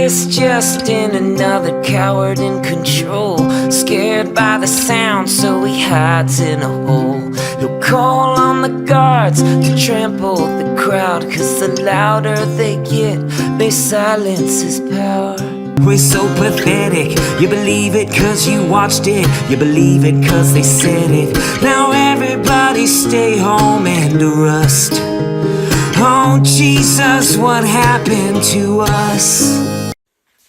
is just in another coward in control, scared by the sound, so he hides in a hole. He'll call on the guards to trample the crowd, 'cause the louder they get, they silence his power. We're so pathetic, you believe it 'cause you watched it, you believe it 'cause they said it. Now everybody stay home and rust. Oh Jesus, what happened to us?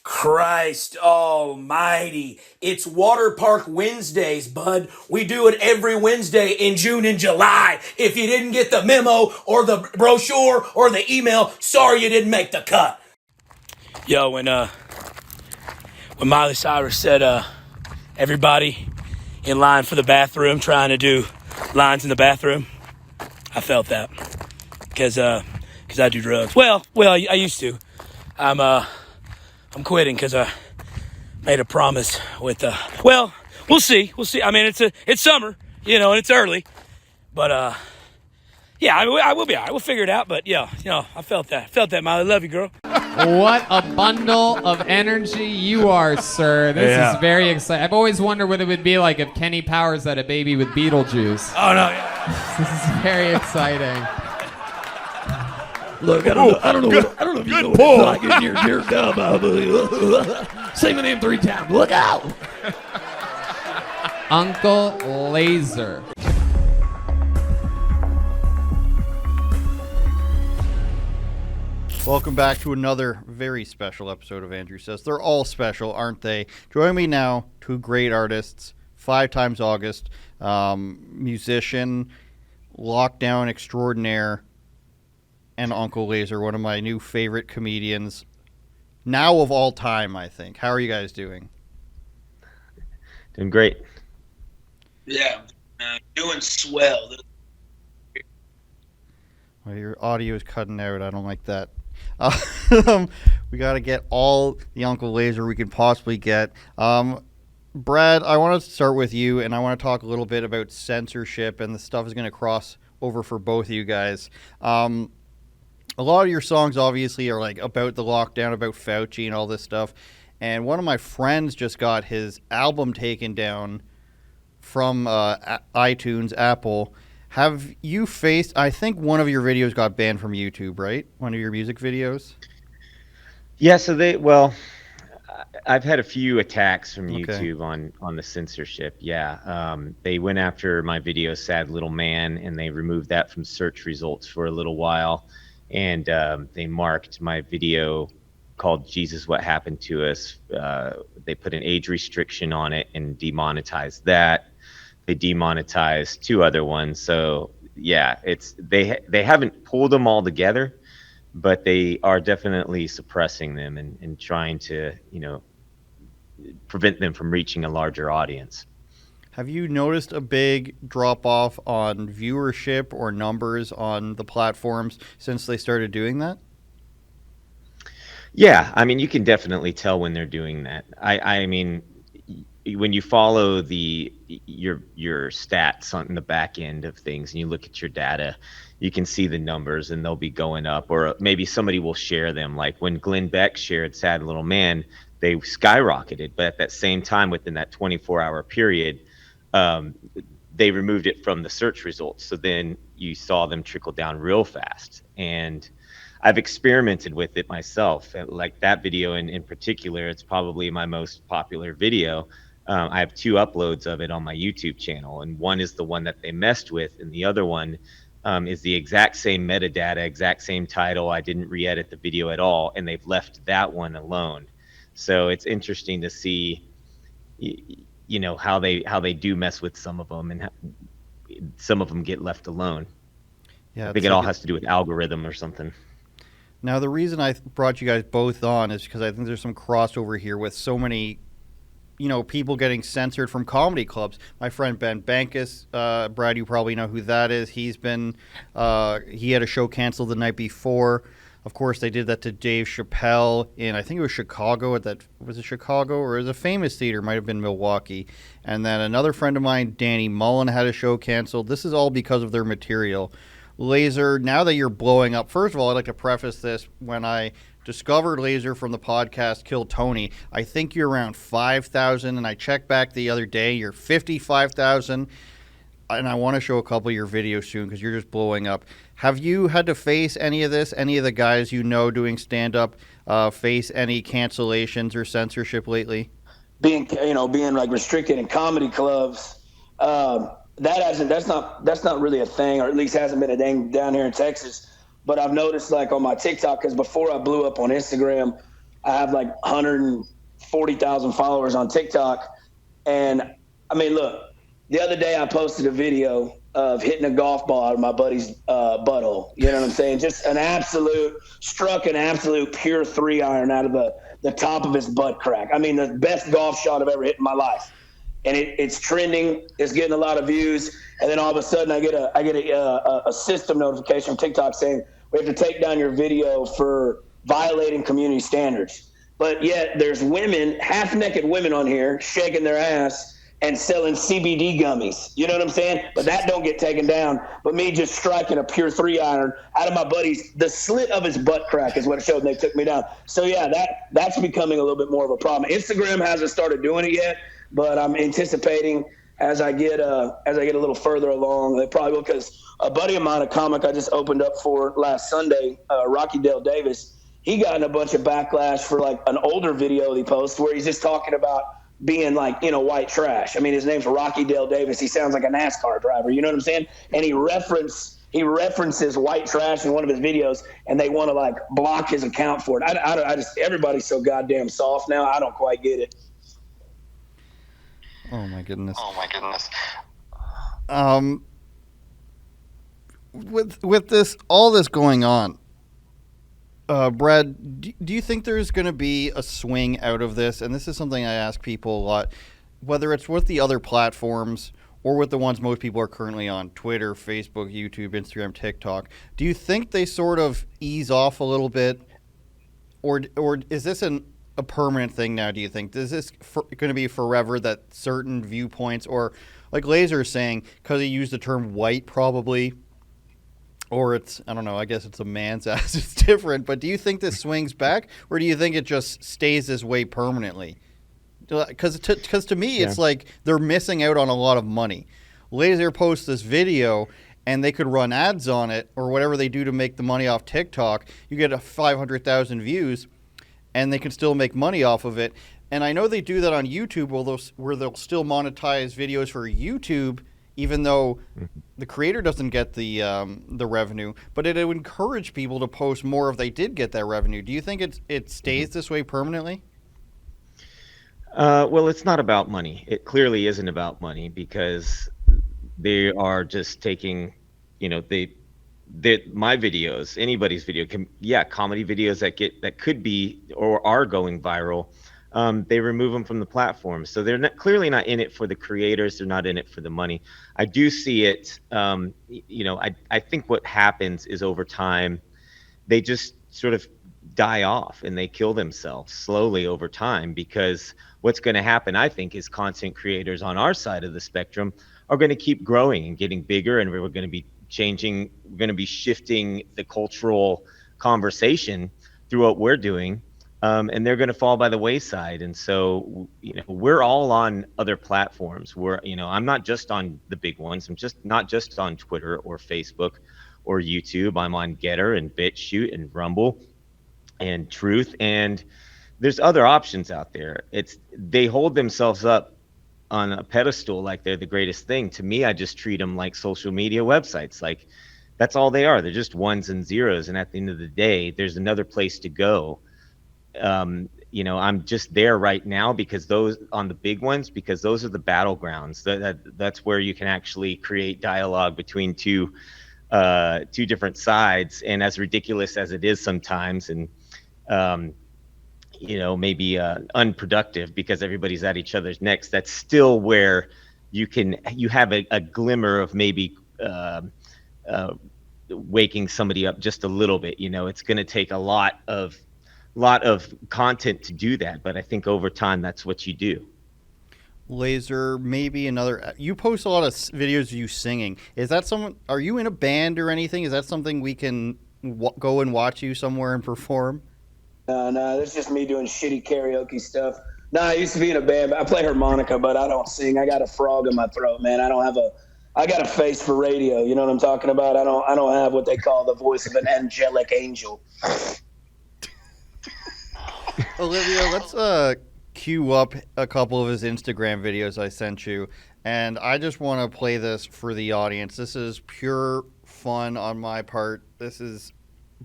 Christ almighty. It's Water Park Wednesdays, bud. We do it every Wednesday in June and July. If you didn't get the memo or the brochure or the email, sorry you didn't make the cut. Yo, when Miley Cyrus said everybody in line for the bathroom trying to do lines in the bathroom, I felt that. Because I do drugs. Well, I used to. I'm quitting because I made a promise with, well, we'll see. I mean, it's summer, and it's early. But, yeah, I will be all right. We'll figure it out. But, yeah, I felt that, Miley. Love you, girl. What a bundle of energy you are, sir. This is very exciting. I've always wondered what it would be like if Kenny Powers had a baby with Beetlejuice. Oh, no. Yeah. This is very exciting. Look, I don't know if you know what it's like in your dumb. Say my name 3 times. Look out! Uncle Lazer. Welcome back to another very special episode of Andrew Says. They're all special, aren't they? Join me now, 2 great artists, 5 times August, musician, lockdown extraordinaire, and Uncle Lazer, one of my new favorite comedians, now of all time, I think. How are you guys doing? Doing great. Yeah, doing swell. Well, your audio is cutting out. I don't like that. We got to get all the Uncle Lazer we can possibly get. Brad, I want to start with you, and I want to talk a little bit about censorship, and the stuff is going to cross over for both of you guys. A lot of your songs obviously are like about the lockdown, about Fauci and all this stuff. And one of my friends just got his album taken down from iTunes, Apple. Have you faced, I think one of your videos got banned from YouTube, right? One of your music videos? Yeah, so I've had a few attacks from YouTube on the censorship. Yeah, they went after my video, Sad Little Man, and they removed that from search results for a little while. And they marked my video called Jesus, What Happened to Us. They put an age restriction on it and demonetized that. They demonetized 2 other ones. So yeah, they haven't pulled them all together, but they are definitely suppressing them and trying to, prevent them from reaching a larger audience. Have you noticed a big drop-off on viewership or numbers on the platforms since they started doing that? Yeah, I mean, you can definitely tell when they're doing that. I mean, when you follow your stats on the back end of things and you look at your data, you can see the numbers and they'll be going up, or maybe somebody will share them. Like when Glenn Beck shared Sad Little Man, they skyrocketed, but at that same time, within that 24-hour period, they removed it from the search results. So then you saw them trickle down real fast. And I've experimented with it myself. Like that video in particular, it's probably my most popular video. I have 2 uploads of it on my YouTube channel, and one is the one that they messed with, and the other one is the exact same metadata, exact same title. I didn't re-edit the video at all, and they've left that one alone. So it's interesting to see how they do mess with some of them, and some of them get left alone. Yeah, I think it all has to do with algorithm or something. Now, the reason I brought you guys both on is because I think there's some crossover here with so many, people getting censored from comedy clubs. My friend Ben Bankus, Brad, you probably know who that is. He's been, he had a show canceled the night before. Of course, they did that to Dave Chappelle in, I think it was Chicago. Was it Chicago, or it was a famous theater? Might have been Milwaukee. And then another friend of mine, Danny Mullen, had a show canceled. This is all because of their material. Lazer, now that you're blowing up, first of all, I'd like to preface this. When I discovered Lazer from the podcast Kill Tony. I think you're around 5,000, and I checked back the other day. You're 55,000, and I want to show a couple of your videos soon because you're just blowing up. Have you had to face any of this? Any of the guys you know doing stand-up face any cancellations or censorship lately? Being like restricted in comedy clubs, that's not really a thing, or at least hasn't been a thing down here in Texas. But I've noticed, like, on my TikTok, because before I blew up on Instagram, I have like 140,000 followers on TikTok. And I mean, look, the other day I posted a video of hitting a golf ball out of my buddy's butthole. You know what I'm saying? Just struck an absolute pure 3-iron out of the top of his butt crack. I mean, the best golf shot I've ever hit in my life. And it's trending. It's getting a lot of views. And then all of a sudden I get a system notification from TikTok saying, we have to take down your video for violating community standards. But yet there's women, half-naked women on here shaking their ass and selling CBD gummies. You know what I'm saying? But that don't get taken down. But me just striking a pure 3-iron out of my buddy's, the slit of his butt crack is what it showed, and they took me down. So yeah, that's becoming a little bit more of a problem. Instagram hasn't started doing it yet, but I'm anticipating as I get a little further along, they probably will, because a buddy of mine, a comic I just opened up for last Sunday, Rocky Dale Davis, he got in a bunch of backlash for like an older video he posted where he's just talking about being like, white trash. I mean, his name's Rocky Dale Davis. He sounds like a NASCAR driver. You know what I'm saying? And he references white trash in one of his videos, and they want to like block his account for it. I just everybody's so goddamn soft now. I don't quite get it. Oh my goodness. With this, all this going on, Brad, do you think there's going to be a swing out of this? And this is something I ask people a lot, whether it's with the other platforms or with the ones most people are currently on, Twitter, Facebook, YouTube, Instagram, TikTok. Do you think they sort of ease off a little bit? Or is this a permanent thing now, do you think? Is this going to be forever that certain viewpoints, or like Lazer is saying, because he used the term white probably, or it's, I don't know, I guess it's a man's ass, it's different, but do you think this swings back, or do you think it just stays this way permanently? Because to me, it's like they're missing out on a lot of money. Lazer posts this video, and they could run ads on it, or whatever they do to make the money off TikTok. You get 500,000 views, and they can still make money off of it. And I know they do that on YouTube, where they'll still monetize videos for YouTube, even though the creator doesn't get the revenue. But it would encourage people to post more if they did get that revenue. Do you think it stays this way permanently? Well, it's not about money. It clearly isn't about money, because they are just taking, my videos, anybody's video, comedy videos that could be or are going viral, they remove them from the platform. So they're clearly not in it for the creators. They're not in it for the money. I do see it. I think what happens is over time, they just sort of die off and they kill themselves slowly over time, because what's going to happen, I think, is content creators on our side of the spectrum are going to keep growing and getting bigger, and we're going to be changing, we're going to be shifting the cultural conversation through what we're doing, and they're going to fall by the wayside. And so, we're all on other platforms. I'm not just on the big ones. I'm not just on Twitter or Facebook or YouTube. I'm on Getter and BitChute and Rumble and Truth, and there's other options out there. They hold themselves up on a pedestal like they're the greatest thing. To me, I just treat them like social media websites. Like, that's all they are. They're just ones and zeros. And at the end of the day, there's another place to go. I'm just there right now because those on the big ones, because those are the battlegrounds. That's where you can actually create dialogue between two different sides. And as ridiculous as it is sometimes, and maybe unproductive because everybody's at each other's necks, that's still where you have a glimmer of maybe waking somebody up just a little bit. It's going to take a lot of content to do that, but I think over time that's what you do. Lazer, maybe you post a lot of videos of you singing. Is that are you in a band or anything? Is that something we can go and watch you somewhere and perform? No, that's just me doing shitty karaoke stuff. No, I used to be in a band. I play harmonica, but I don't sing. I got a frog in my throat, man. I got a face for radio. You know what I'm talking about? I don't have what they call the voice of an angelic angel. Olivia, let's queue up a couple of his Instagram videos I sent you, and I just want to play this for the audience. This is pure fun on my part. This is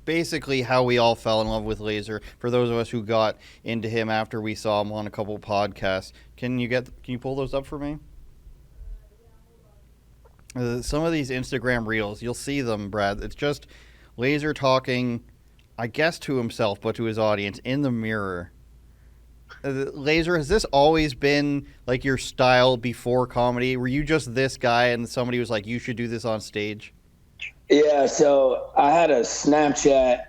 basically how we all fell in love with Lazer. For those of us who got into him after we saw him on a couple podcasts, can you pull those up for me? Some of these Instagram reels, you'll see them, Brad. It's just Lazer talking, I guess to himself, but to his audience in the mirror. Lazer, has this always been like your style before comedy? Were you just this guy and somebody was like, you should do this on stage? Yeah, so I had a Snapchat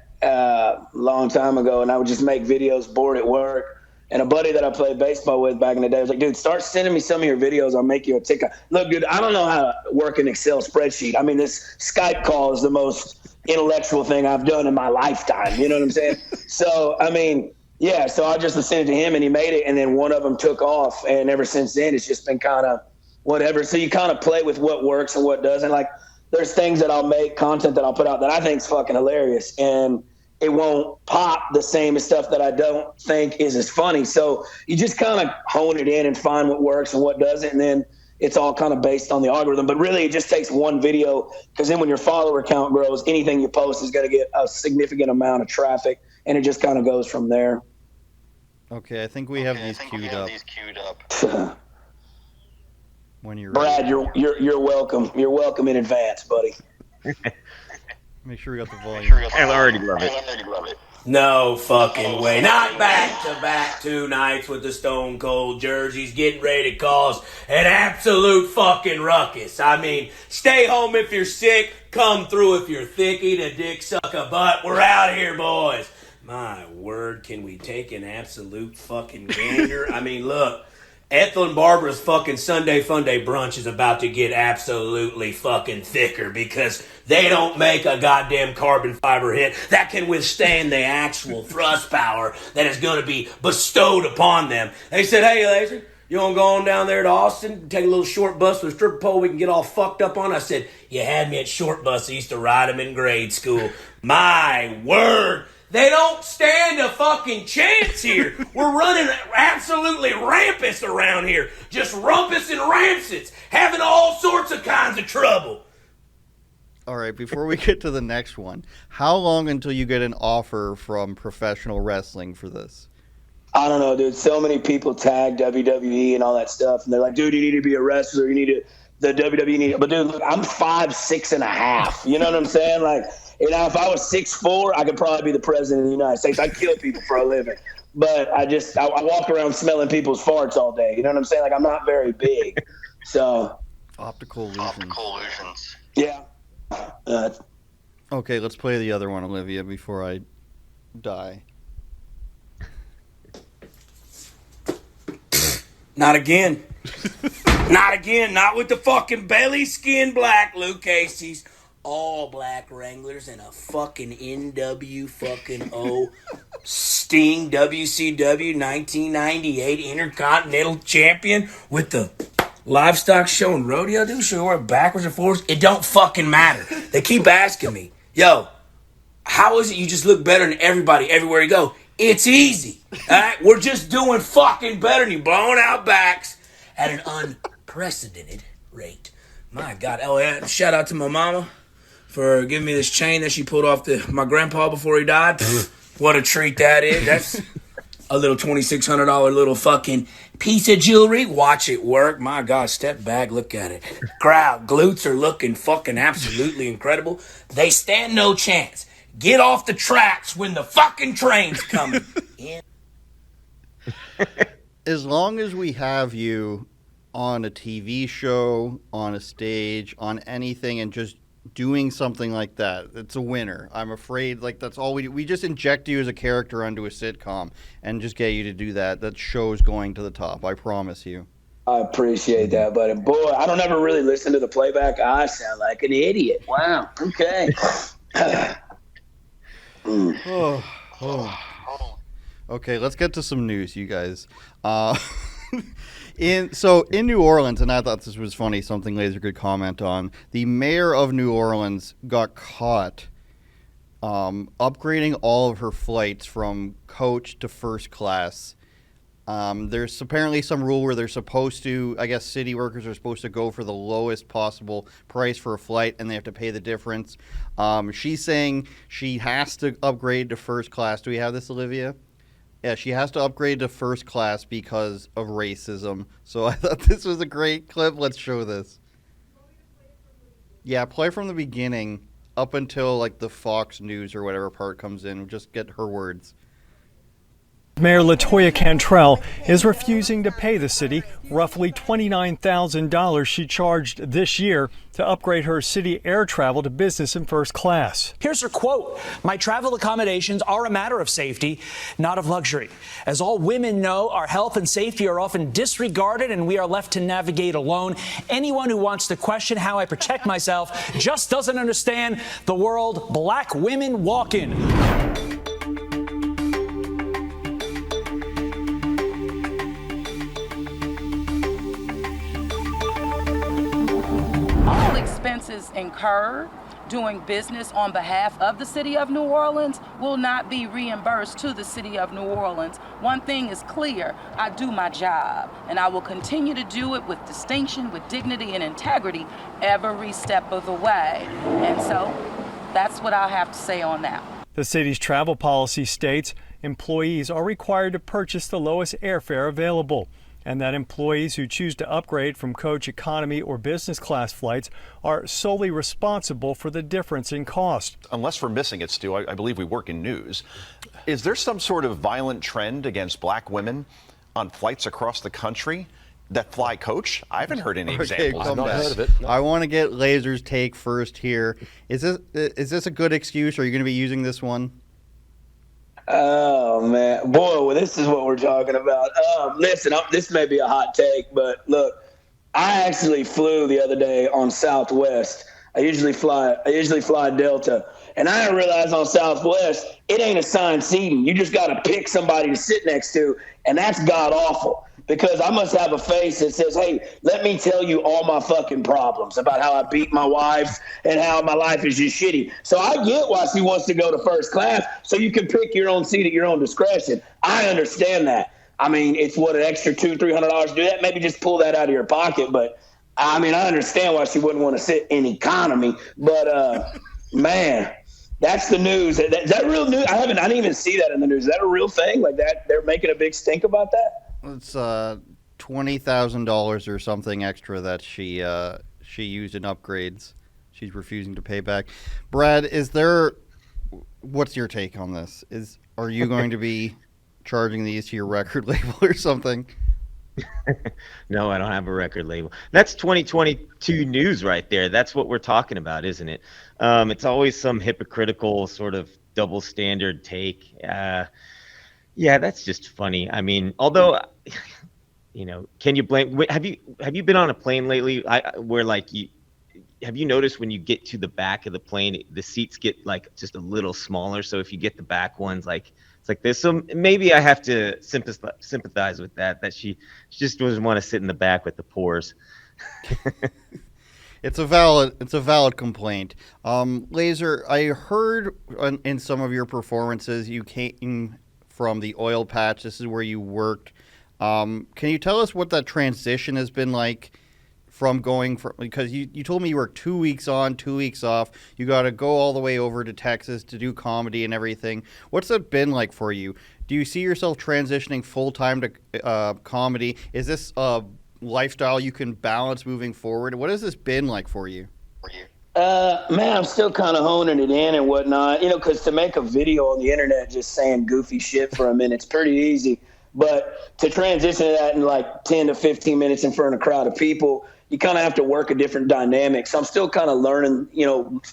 long time ago, and I would just make videos bored at work. And a buddy that I played baseball with back in the day was like, dude, start sending me some of your videos. I'll make you a TikTok. Look, dude, I don't know how to work an Excel spreadsheet. I mean, this Skype call is the most intellectual thing I've done in my lifetime. You know what I'm saying? So, I mean, yeah, so I just sent it to him, and he made it, and then one of them took off. And ever since then, it's just been kind of whatever. So you kind of play with what works and what doesn't. Like, there's things that I'll make, content that I'll put out that I think is fucking hilarious, and it won't pop the same as stuff that I don't think is as funny. So you just kind of hone it in and find what works and what doesn't, and then it's all kind of based on the algorithm. But really, it just takes one video, because then when your follower count grows, anything you post is going to get a significant amount of traffic, and it just kind of goes from there. Okay, I think we have these queued up. When you're Brad, ready. you're welcome. You're welcome in advance, buddy. Make sure we got the volume. I already love it. No fucking way. Not back-to-back 2 nights with the Stone Cold jerseys, getting ready to cause an absolute fucking ruckus. I mean, stay home if you're sick, come through if you're thick, eat a dick, suck a butt. We're out here, boys. My word, can we take an absolute fucking gander? I mean, look. Ethel and Barbara's fucking Sunday Funday brunch is about to get absolutely fucking thicker, because they don't make a goddamn carbon fiber hit that can withstand the actual thrust power that is going to be bestowed upon them. They said, hey, Lazer, you want to go on down there to Austin, take a little short bus with a stripper pole we can get all fucked up on? I said, you had me at short bus. I used to ride them in grade school. My word. They don't stand a fucking chance here. We're running absolutely rampant around here. Just rumpus and rampants. Having all sorts of kinds of trouble. All right, before we get to the next one, how long until you get an offer from professional wrestling for this? I don't know, dude. So many people tag WWE and all that stuff, and they're like, dude, you need to be a wrestler. You need to, the WWE need it. But, dude, look, I'm 5'6.5". You know what I'm saying? Like, you know, if I was 6'4", I could probably be the president of the United States. I kill people for a living. But I walk around smelling people's farts all day. You know what I'm saying? Like, I'm not very big. So. Optical illusions. Yeah. Okay, let's play the other one, Olivia, before I die. Not again. Not again. Not with the fucking belly skin black Luke Casey's. All black Wranglers and a fucking NW fucking O Sting WCW 1998 Intercontinental Champion with the livestock show and rodeo. Dude, should we wear backwards or forwards? It don't fucking matter. They keep asking me, yo, how is it you just look better than everybody everywhere you go? It's easy. All right? We're just doing fucking better than you, blowing out backs at an unprecedented rate. My God. Oh, yeah. Shout out to my mama for giving me this chain that she pulled off my grandpa before he died. What a treat that is. That's a little $2,600 little fucking piece of jewelry. Watch it work. My God, step back, look at it. Crowd, glutes are looking fucking absolutely incredible. They stand no chance. Get off the tracks when the fucking train's coming in. As long as we have you on a TV show, on a stage, on anything, and just doing something like that, it's a winner. I'm afraid, like, that's all we do. We just inject you as a character onto a sitcom and just get you to do that. That show's going to the top, I promise you. I appreciate that, buddy. Boy, I don't ever really listen to the playback. I sound like an idiot. Wow. Okay. Okay, let's get to some news, you guys. In New Orleans, and I thought this was funny, something Lazer could comment on. The mayor of New Orleans got caught upgrading all of her flights from coach to first class. There's apparently some rule where they're supposed to, I guess city workers are supposed to go for the lowest possible price for a flight, and they have to pay the difference. She's saying she has to upgrade to first class. Do we have this, Olivia? Yeah, she has to upgrade to first class because of racism. So I thought this was a great clip. Let's show this. Yeah, play from the beginning up until like the Fox News or whatever part comes in. Just get her words. Mayor LaToya Cantrell is refusing to pay the city roughly $29,000 she charged this year to upgrade her city air travel to business and first class. Here's her quote: "My travel accommodations are a matter of safety, not of luxury. As all women know, our health and safety are often disregarded and we are left to navigate alone. Anyone who wants to question how I protect myself just doesn't understand the world black women walk in." All expenses incurred doing business on behalf of the City of New Orleans will not be reimbursed to the City of New Orleans. One thing is clear: I do my job, and I will continue to do it with distinction, with dignity and integrity every step of the way. And so that's what I have to say on that. The city's travel policy states employees are required to purchase the lowest airfare available, and that employees who choose to upgrade from coach, economy, or business class flights are solely responsible for the difference in cost. Unless we're missing it, Stu, I believe we work in news. Is there some sort of violent trend against black women on flights across the country that fly coach? I haven't heard any examples. I've not heard of it. I want to get Lazer's take first here. Is this a good excuse? Are you going to be using this one? Oh, man. Boy, well, this is what we're talking about. Listen, this may be a hot take, but look, I actually flew the other day on Southwest. I usually fly Delta. And I didn't realize on Southwest, it ain't assigned seating. You just got to pick somebody to sit next to, and that's god-awful. Because I must have a face that says, hey, let me tell you all my fucking problems about how I beat my wife and how my life is just shitty. So I get why she wants to go to first class, so you can pick your own seat at your own discretion. I understand that. I mean, it's what, an extra $200-$300 to do that? Maybe just pull that out of your pocket. But, I mean, I understand why she wouldn't want to sit in economy. But, man, that's the news. Is that real news? I didn't even see that in the news. Is that a real thing? Like that? They're making a big stink about that? It's $20,000 or something extra that she used in upgrades. She's refusing to pay back. Brad, what's your take on this? Are you going to be charging these to your record label or something? No, I don't have a record label. That's 2022 news right there. That's what we're talking about, isn't it? It's always some hypocritical sort of double standard take. Yeah, that's just funny. I mean, although, can you blame? Have you been on a plane lately? Have you noticed when you get to the back of the plane, the seats get like just a little smaller? So if you get the back ones, like it's like this. So maybe I have to sympathize with that. That she just doesn't want to sit in the back with the pores. It's a valid complaint. Lazer, I heard in some of your performances you came from the oil patch. This is where you worked. Can you tell us what that transition has been like from going from, because you told me you worked 2 weeks on, 2 weeks off. You got to go all the way over to Texas to do comedy and everything. What's that been like for you? Do you see yourself transitioning full-time to comedy? Is this a lifestyle you can balance moving forward? What has this been like for you? Man, I'm still kind of honing it in and whatnot, because to make a video on the internet just saying goofy shit for a minute, it's pretty easy. But to transition to that in like 10 to 15 minutes in front of a crowd of people, you kind of have to work a different dynamic. So I'm still kind of learning,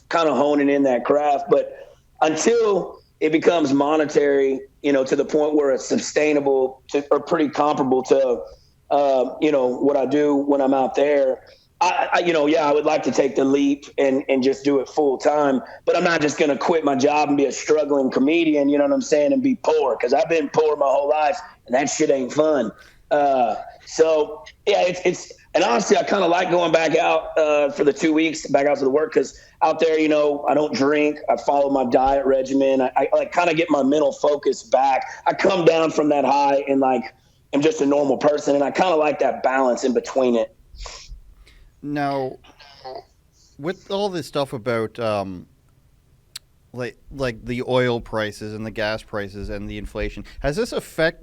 kind of honing in that craft. But until it becomes monetary, to the point where it's sustainable or pretty comparable to, what I do when I'm out there, I would like to take the leap and just do it full time, but I'm not just going to quit my job and be a struggling comedian, you know what I'm saying, and be poor, because I've been poor my whole life, and that shit ain't fun. So yeah, it's and honestly, I kind of like going back out for the 2 weeks, back out to the work, because out there, I don't drink. I follow my diet regimen. I like kind of get my mental focus back. I come down from that high and like I'm just a normal person, and I kind of like that balance in between it. Now, with all this stuff about like the oil prices and the gas prices and the inflation, has this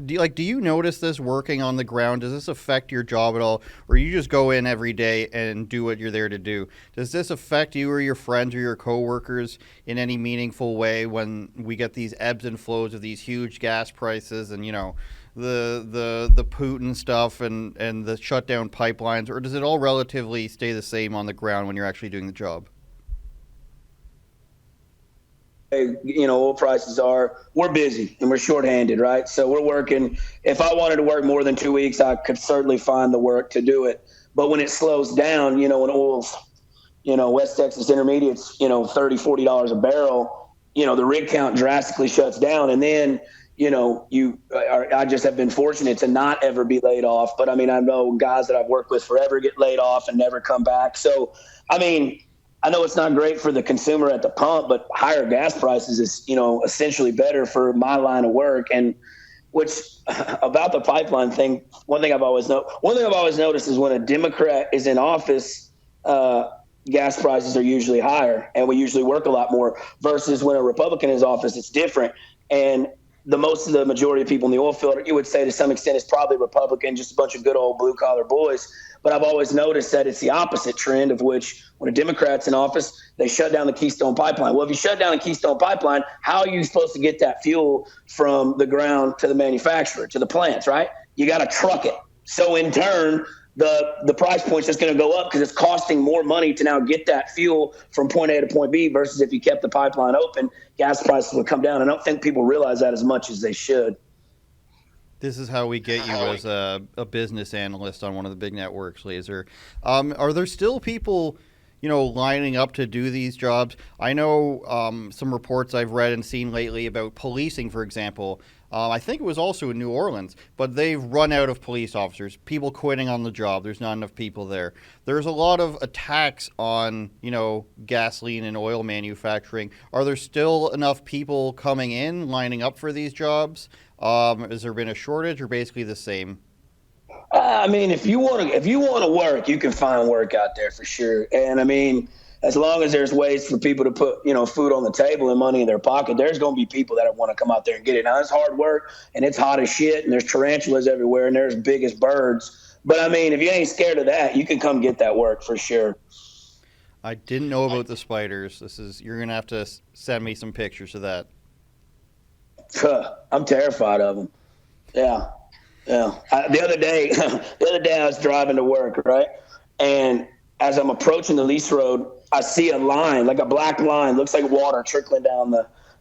do you notice this working on the ground? Does this affect your job at all, or you just go in every day and do what you're there to do? Does this affect you or your friends or your coworkers in any meaningful way when we get these ebbs and flows of these huge gas prices and the Putin stuff and the shutdown pipelines, or does it all relatively stay the same on the ground when you're actually doing the job? Oil prices we're busy and we're shorthanded, right? So we're working. If I wanted to work more than 2 weeks, I could certainly find the work to do it. But when it slows down, when oil's, West Texas Intermediate's, $30, $40 a barrel, the rig count drastically shuts down. And then, I just have been fortunate to not ever be laid off. But I know guys that I've worked with forever get laid off and never come back. So, I know it's not great for the consumer at the pump, but higher gas prices is, essentially better for my line of work. And which about the pipeline thing, one thing I've always noticed is when a Democrat is in office, gas prices are usually higher, and we usually work a lot more. Versus when a Republican is in office, it's different. And the majority of people in the oil field, you would say to some extent, is probably Republican, just a bunch of good old blue collar boys. But I've always noticed that it's the opposite trend, of which when a Democrat's in office, they shut down the Keystone Pipeline. Well, if you shut down the Keystone Pipeline, how are you supposed to get that fuel from the ground to the manufacturer, to the plants, right? You got to truck it. So in turn, the price point's just going to go up because it's costing more money to now get that fuel from point A to point B versus if you kept the pipeline open, gas prices would come down. I don't think people realize that as much as they should. This is how we get you as a business analyst on one of the big networks, Lazer. Are there still people, lining up to do these jobs? I know some reports I've read and seen lately about policing, for example. I think it was also in New Orleans, but they've run out of police officers, people quitting on the job. There's not enough people there. There's a lot of attacks on, gasoline and oil manufacturing. Are there still enough people coming in, lining up for these jobs? Has there been a shortage, or basically the same? If you want to work, you can find work out there for sure. And as long as there's ways for people to put, food on the table and money in their pocket, there's going to be people that want to come out there and get it. Now, it's hard work, and it's hot as shit, and there's tarantulas everywhere, and there's big as birds. But, if you ain't scared of that, you can come get that work for sure. I didn't know about the spiders. You're going to have to send me some pictures of that. I'm terrified of them. Yeah. The other day I was driving to work, right? And as I'm approaching the lease road, I see a line, like a black line, looks like water trickling down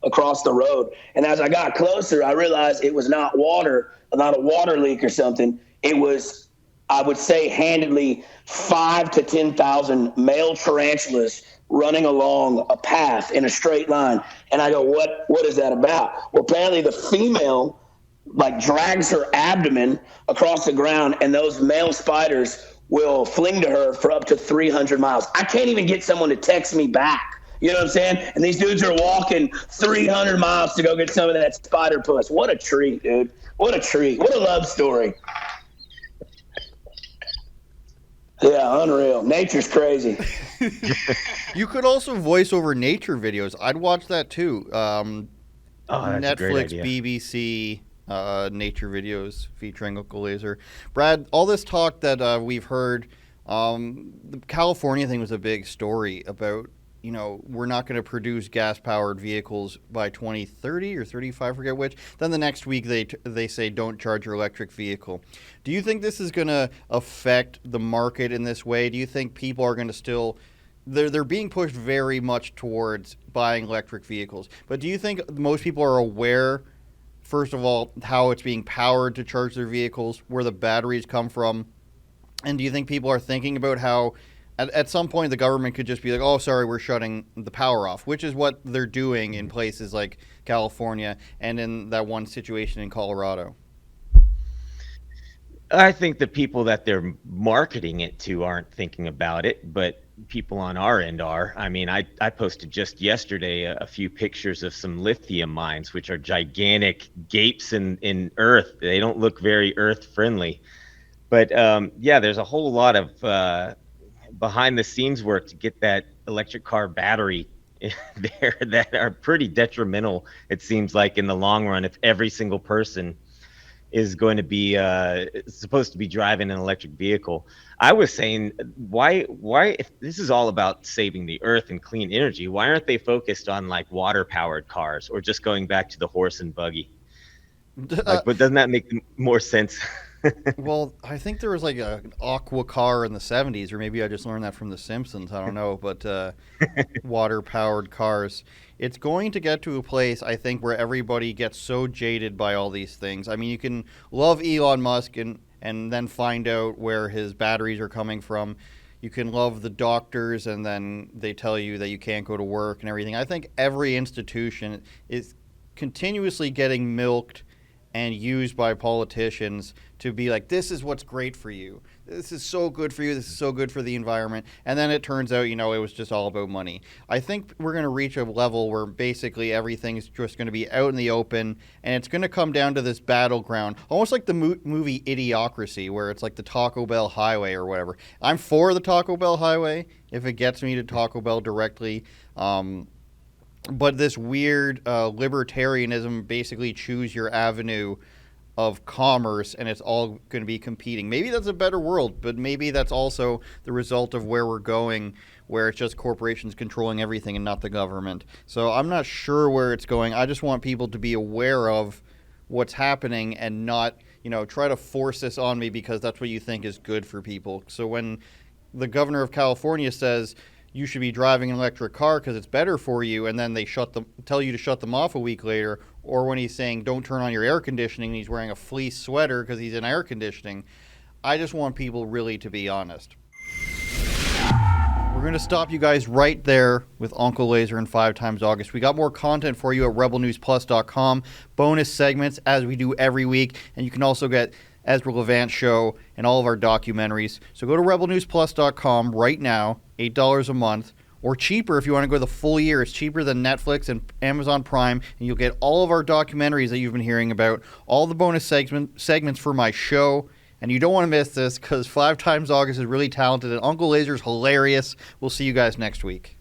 across the road. And as I got closer, I realized it was not water, not a water leak or something. It was, I would say, handedly 5,000 to 10,000 male tarantulas running along a path in a straight line. And I go, what is that about? Well, apparently the female drags her abdomen across the ground, and those male spiders will fling to her for up to 300 miles. I can't even get someone to text me back. You know what I'm saying? And these dudes are walking 300 miles to go get some of that spider puss. What a treat, dude. What a treat. What a love story. Yeah, unreal. Nature's crazy. You could also voice over nature videos. I'd watch that too. That's a great Netflix, idea. BBC, nature videos featuring Uncle Lazer. Brad, all this talk that we've heard, the California thing was a big story about, we're not going to produce gas-powered vehicles by 2030 or 35, forget which. Then the next week they say don't charge your electric vehicle. Do you think this is going to affect the market in this way? Do you think people are going to still... They're being pushed very much towards buying electric vehicles. But do you think most people are aware, first of all, how it's being powered to charge their vehicles, where the batteries come from? And do you think people are thinking about how At some point, the government could just be like, oh, sorry, we're shutting the power off, which is what they're doing in places like California and in that one situation in Colorado. I think the people that they're marketing it to aren't thinking about it, but people on our end are. I mean, I posted just yesterday a few pictures of some lithium mines, which are gigantic gapes in earth. They don't look very earth friendly. But yeah, there's a whole lot of behind the scenes work to get that electric car battery there that are pretty detrimental, it seems like, in the long run, if every single person is going to be supposed to be driving an electric vehicle. I was saying, why if this is all about saving the earth and clean energy, why aren't they focused on like water powered cars or just going back to the horse and buggy? Like, but doesn't that make more sense? Well, I think there was like an aqua car in the 70s, or maybe I just learned that from The Simpsons. I don't know, but water-powered cars. It's going to get to a place, I think, where everybody gets so jaded by all these things. I mean, you can love Elon Musk and then find out where his batteries are coming from. You can love the doctors and then they tell you that you can't go to work and everything. I think every institution is continuously getting milked and used by politicians to be like, this is what's great for you. This is so good for you. This is so good for the environment. And then it turns out, it was just all about money. I think we're going to reach a level where basically everything is just going to be out in the open, and it's going to come down to this battleground, almost like the movie Idiocracy, where it's like the Taco Bell highway or whatever. I'm for the Taco Bell highway if it gets me to Taco Bell directly. But this weird libertarianism, basically choose your avenue of commerce, and it's all going to be competing. Maybe that's a better world, but maybe that's also the result of where we're going, where it's just corporations controlling everything and not the government. So I'm not sure where it's going. I just want people to be aware of what's happening and not, try to force this on me because that's what you think is good for people. So when the governor of California says you should be driving an electric car because it's better for you, and then they tell you to shut them off a week later, or when he's saying don't turn on your air conditioning and he's wearing a fleece sweater because he's in air conditioning, I just want people really to be honest. We're going to stop you guys right there with Uncle Lazer and 5 Times August. We got more content for you at rebelnewsplus.com, bonus segments as we do every week, and you can also get Ezra Levant Show and all of our documentaries. So go to rebelnewsplus.com right now, $8 a month, or cheaper if you want to go the full year. It's cheaper than Netflix and Amazon Prime, and you'll get all of our documentaries that you've been hearing about, all the bonus segments for my show, and you don't want to miss this because 5 Times August is really talented, and Uncle Lazer's hilarious. We'll see you guys next week.